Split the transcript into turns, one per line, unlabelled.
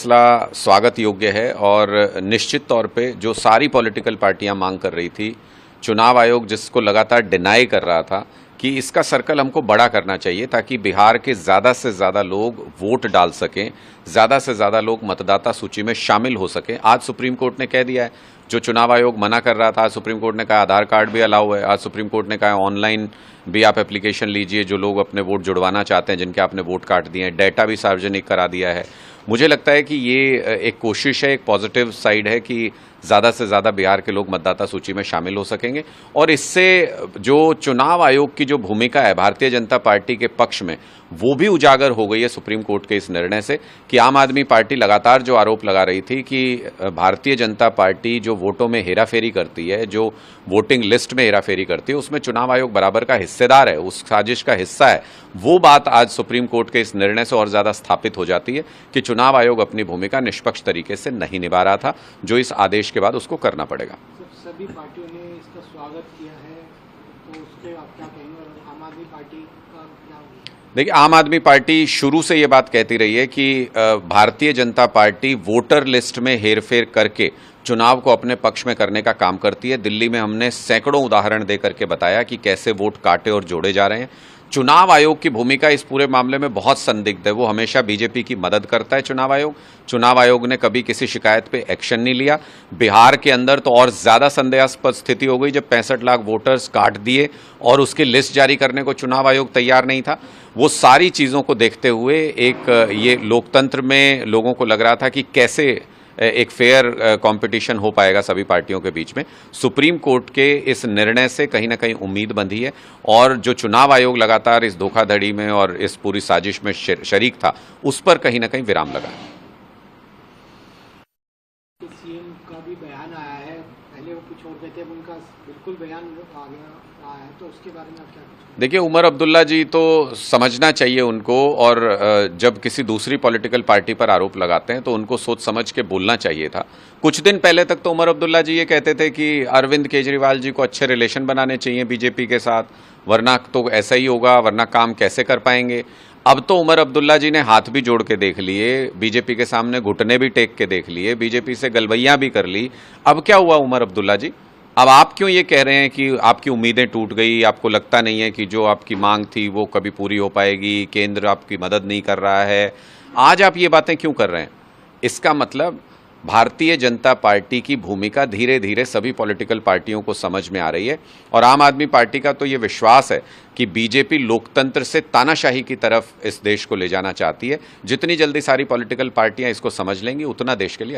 फैसला स्वागत योग्य है और निश्चित तौर पे जो सारी पॉलिटिकल पार्टियां मांग कर रही थी, चुनाव आयोग जिसको लगातार डिनाई कर रहा था कि इसका सर्कल हमको बड़ा करना चाहिए ताकि बिहार के ज़्यादा से ज़्यादा लोग वोट डाल सकें, ज़्यादा से ज़्यादा लोग मतदाता सूची में शामिल हो सकें। आज सुप्रीम कोर्ट ने कह दिया है, जो चुनाव आयोग मना कर रहा था, आज सुप्रीम कोर्ट ने कहा आधार कार्ड भी अलाउ है। आज सुप्रीम कोर्ट ने कहा ऑनलाइन भी आप एप्लीकेशन लीजिए, जो लोग अपने वोट जुड़वाना चाहते हैं, जिनके आपने वोट काट दिए हैं, डेटा भी सार्वजनिक करा दिया है। मुझे लगता है कि ये एक कोशिश है, एक पॉजिटिव साइड है कि ज़्यादा से ज़्यादा बिहार के लोग मतदाता सूची में शामिल हो सकेंगे और इससे जो चुनाव आयोग की जो भूमिका है भारतीय जनता पार्टी के पक्ष में, वो भी उजागर हो गई है सुप्रीम कोर्ट के इस निर्णय से कि आम आदमी पार्टी लगातार जो आरोप लगा रही थी कि भारतीय जनता पार्टी जो वोटों में हेराफेरी करती है, जो वोटिंग लिस्ट में हेराफेरी करती है, उसमें चुनाव आयोग बराबर का हिस्सेदार है, उस साजिश का हिस्सा है। वो बात आज सुप्रीम कोर्ट के इस निर्णय से और ज़्यादा स्थापित हो जाती है कि चुनाव आयोग अपनी भूमिका निष्पक्ष तरीके से नहीं निभा रहा था, जो इस आदेश के बाद उसको करना पड़ेगा।
सभी पार्टियों ने इसका स्वागत किया है, तो उसके आप क्या कहेंगे? और आम आदमी पार्टी का क्या होगा?
देखिए, आम आदमी पार्टी शुरू से ये बात कहती रही है कि Bharatiya Janata party voter list में हेरफेर करके चुनाव को अपने पक्ष में करने का काम करती है। दिल्ली में हमने सैकड़ों उदाहरण दे करके बताया कि कैसे वोट काटे और जोड़े जा रहे हैं। चुनाव आयोग की भूमिका इस पूरे मामले में बहुत संदिग्ध है। वो हमेशा बीजेपी की मदद करता है। चुनाव आयोग ने कभी किसी शिकायत पे एक्शन नहीं लिया। बिहार के अंदर तो और ज़्यादा संदेहास्पद स्थिति हो गई जब 65 लाख वोटर्स काट दिए और उसकी लिस्ट जारी करने को चुनाव आयोग तैयार नहीं था। वो सारी चीज़ों को देखते हुए एक ये लोकतंत्र में लोगों को लग रहा था कि कैसे एक फेयर कंपटीशन हो पाएगा सभी पार्टियों के बीच में। सुप्रीम कोर्ट के इस निर्णय से कहीं ना कहीं उम्मीद बंधी है और जो चुनाव आयोग लगातार इस धोखाधड़ी में और इस पूरी साजिश में शरीक था, उस पर कहीं ना कहीं विराम लगा है।
सीएम का भी बयान आया है, पहले वो कुछ और कहते हैं, उनका बिल्कुल बयान आ गया आया है, तो उसके बारे में आप क्या?
देखिए, उमर अब्दुल्ला जी तो समझना चाहिए उनको, और जब किसी दूसरी पॉलिटिकल पार्टी पर आरोप लगाते हैं तो उनको सोच समझ के बोलना चाहिए था। कुछ दिन पहले तक तो उमर अब्दुल्ला जी ये कहते थे कि अरविंद केजरीवाल जी को अच्छे रिलेशन बनाने चाहिए बीजेपी के साथ, वरना तो ऐसा ही होगा, वरना काम कैसे कर पाएंगे। अब तो उमर अब्दुल्ला जी ने हाथ भी जोड़ के देख लिए, बीजेपी के सामने घुटने भी टेक के देख लिए, बीजेपी से गलबैयां भी कर ली। अब क्या हुआ उमर अब्दुल्ला जी? अब आप क्यों ये कह रहे हैं कि आपकी उम्मीदें टूट गई, आपको लगता नहीं है कि जो आपकी मांग थी वो कभी पूरी हो पाएगी, केंद्र आपकी मदद नहीं कर रहा है? आज आप ये बातें क्यों कर रहे हैं? इसका मतलब भारतीय जनता पार्टी की भूमिका धीरे धीरे सभी पॉलिटिकल पार्टियों को समझ में आ रही है और आम आदमी पार्टी का तो ये विश्वास है कि बीजेपी लोकतंत्र से तानाशाही की तरफ इस देश को ले जाना चाहती है। जितनी जल्दी सारी पॉलिटिकल पार्टियां इसको समझ लेंगी, उतना देश के लिए अच्छा।